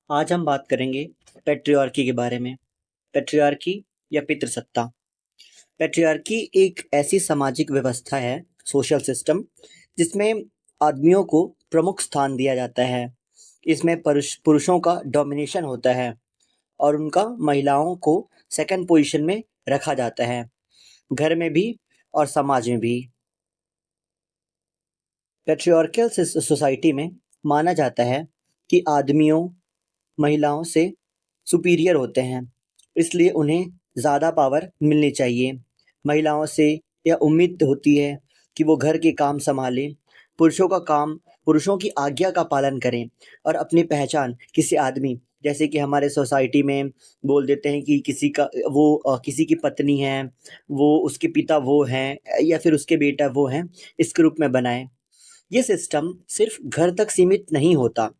आज हम बात करेंगे पैट्रियार्की के बारे में। पैट्रियार्की या पितृसत्ता। पैट्रियार्की एक ऐसी सामाजिक व्यवस्था है, सोशल सिस्टम, जिसमें आदमियों को प्रमुख स्थान दिया जाता है। इसमें पुरुषों का डोमिनेशन होता है और उनका महिलाओं को सेकंड पोजीशन में रखा जाता है, घर में भी और समाज में भी। पैट्रियार्कल सोसाइटी में माना जाता है कि आदमियों महिलाओं से सुपीरियर होते हैं, इसलिए उन्हें ज़्यादा पावर मिलनी चाहिए। महिलाओं से यह उम्मीद होती है कि वो घर के काम संभालें, पुरुषों का काम पुरुषों की आज्ञा का पालन करें और अपनी पहचान किसी आदमी, जैसे कि हमारे सोसाइटी में बोल देते हैं कि किसी का किसी की पत्नी है, वो उसके पिता वो हैं या फिर उसके बेटा वो हैं, इसके रूप में बनाएँ। ये सिस्टम सिर्फ घर तक सीमित नहीं होता,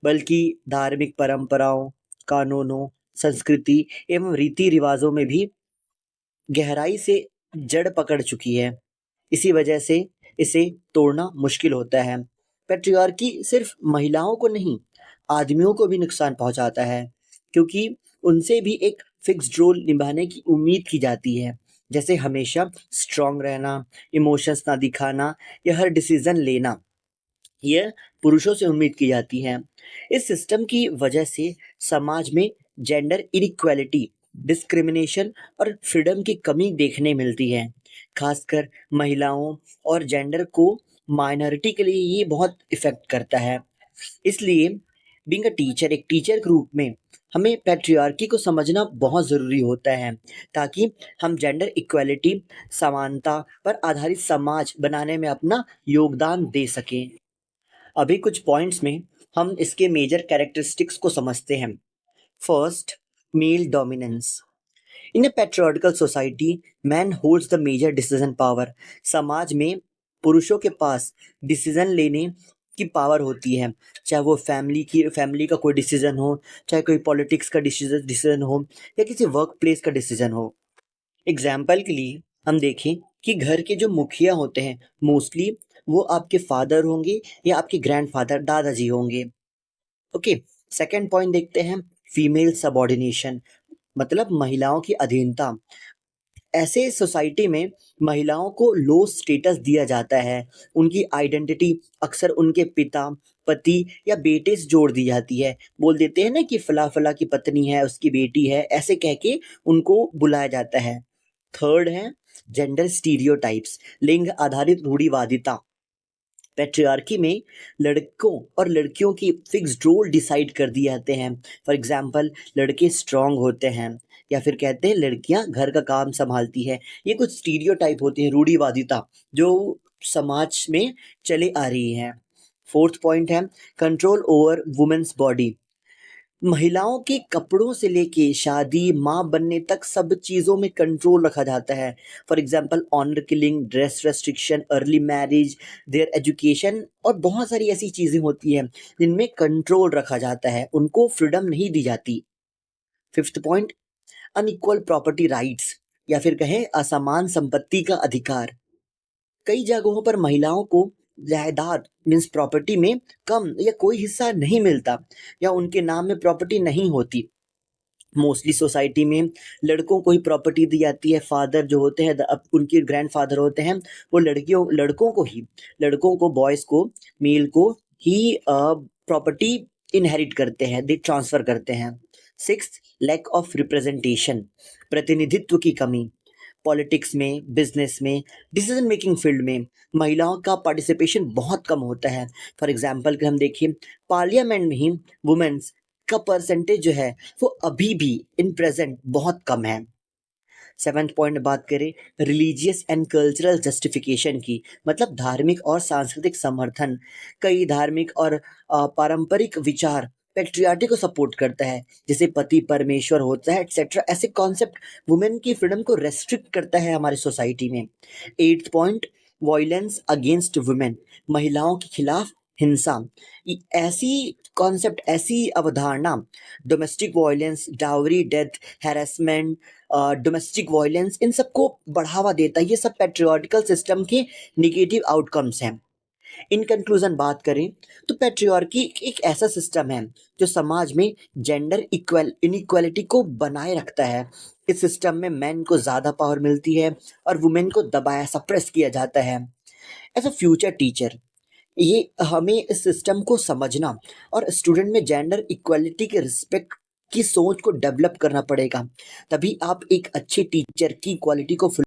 बल्कि धार्मिक परंपराओं, कानूनों, संस्कृति एवं रीति रिवाजों में भी गहराई से जड़ पकड़ चुकी है। इसी वजह से इसे तोड़ना मुश्किल होता है। पैट्रियार्की सिर्फ महिलाओं को नहीं, आदमियों को भी नुकसान पहुंचाता है, क्योंकि उनसे भी एक फिक्स्ड रोल निभाने की उम्मीद की जाती है, जैसे हमेशा स्ट्रांग रहना, इमोशंस ना दिखाना या हर डिसीजन लेना। यह पुरुषों से उम्मीद की जाती है। इस सिस्टम की वजह से समाज में जेंडर इनइक्वालिटी, डिस्क्रिमिनेशन और फ्रीडम की कमी देखने मिलती है। खासकर महिलाओं और जेंडर को माइनॉरिटी के लिए ये बहुत इफ़ेक्ट करता है। इसलिए बीइंग अ टीचर, एक टीचर के रूप में हमें पैट्रियार्की को समझना बहुत ज़रूरी होता है, ताकि हम जेंडर इक्वालिटी, समानता पर आधारित समाज बनाने में अपना योगदान दे सकें। अभी कुछ पॉइंट्स में हम इसके मेजर कैरेक्टरिस्टिक्स को समझते हैं। First, male dominance. In a patriarchal society, man holds the major decision power. समाज में पुरुषों के पास डिसीजन लेने की पावर होती है, चाहे वो फैमिली का कोई डिसीजन हो, चाहे कोई पॉलिटिक्स का डिसीजन हो या किसी वर्क प्लेस का डिसीजन हो। एग्जाम्पल के लिए हम देखें कि घर के जो मुखिया होते हैं, मोस्टली वो आपके फादर होंगे या आपके ग्रैंडफादर, दादाजी होंगे। ओके। सेकंड पॉइंट देखते हैं, फीमेल सबऑर्डिनेशन, मतलब महिलाओं की अधीनता। ऐसे सोसाइटी में महिलाओं को लो स्टेटस दिया जाता है। उनकी आइडेंटिटी अक्सर उनके पिता, पति या बेटे से जोड़ दी जाती है। बोल देते हैं ना कि फला फला की पत्नी है, उसकी बेटी है, ऐसे कह के उनको बुलाया जाता है। थर्ड है जेंडर स्टीरियोटाइप्स, लिंग आधारित रूढ़िवादिता। पैट्रियार्की में लड़कों और लड़कियों की फिक्स्ड रोल डिसाइड कर दिए जाते हैं। फॉर एग्जांपल, लड़के स्ट्रांग होते हैं या फिर कहते हैं लड़कियां घर का काम संभालती है। ये कुछ स्टीरियोटाइप होते हैं, रूढ़िवादिता, जो समाज में चले आ रही है। फोर्थ पॉइंट है कंट्रोल ओवर वुमेन्स बॉडी। महिलाओं के कपड़ों से लेके शादी, माँ बनने तक सब चीज़ों में कंट्रोल रखा जाता है। For example, honour killing, dress restriction, early marriage, their education और बहुत सारी ऐसी चीज़ें होती हैं जिनमें कंट्रोल रखा जाता है, उनको फ्रीडम नहीं दी जाती। Fifth point, unequal property rights, या फिर कहें असमान संपत्ति का अधिकार। कई जगहों पर महिलाओं को जायदाद मीन्स प्रॉपर्टी में कम या कोई हिस्सा नहीं मिलता, या उनके नाम में प्रॉपर्टी नहीं होती। मोस्टली सोसाइटी में लड़कों को ही प्रॉपर्टी दी जाती है। फादर जो होते हैं, अब उनके ग्रैंडफादर होते हैं, वो लड़कों को, बॉयज़ को, मेल को ही प्रॉपर्टी इनहेरिट करते हैं, दे ट्रांसफ़र करते हैं। सिक्स्थ, लैक ऑफ रिप्रेजेंटेशन, प्रतिनिधित्व की कमी। पॉलिटिक्स में, बिजनेस में, डिसीजन मेकिंग फील्ड में महिलाओं का पार्टिसिपेशन बहुत कम होता है। फॉर एग्जांपल कि हम देखिए, पार्लियामेंट में ही वुमेन्स का परसेंटेज जो है वो अभी भी इन प्रेजेंट बहुत कम है। सेवन्थ पॉइंट बात करें रिलीजियस एंड कल्चरल जस्टिफिकेशन की, मतलब धार्मिक और सांस्कृतिक समर्थन। कई धार्मिक और पारंपरिक विचार पैट्रियार्की को सपोर्ट करता है, जैसे पति परमेश्वर होता है एक्सेट्रा। ऐसे कॉन्सेप्ट वुमेन की फ्रीडम को रेस्ट्रिक्ट करता है हमारी सोसाइटी में। Eighth point, violence against women, महिलाओं के खिलाफ हिंसा। ऐसी कॉन्सेप्ट, ऐसी अवधारणा, domestic violence, dowry, death, harassment, domestic violence, इन सबको बढ़ावा देता है। ये सब पैट्रियार्कल सिस्टम के निगेटिव आउटकम्स हैं। इन कंक्लूजन बात करें तो पैट्रियार्की एक ऐसा सिस्टम है जो समाज में जेंडर इनइक्वालिटी को बनाए रखता है। इस सिस्टम में मेन को ज़्यादा पावर मिलती है और वुमेन को दबाया सप्रेस किया जाता है। एज अ फ्यूचर टीचर ये हमें इस सिस्टम को समझना और स्टूडेंट में जेंडर इक्वालिटी के रिस्पेक्ट की सोच को डेवलप करना पड़ेगा। तभी आप एक अच्छे टीचर की क्वालिटी को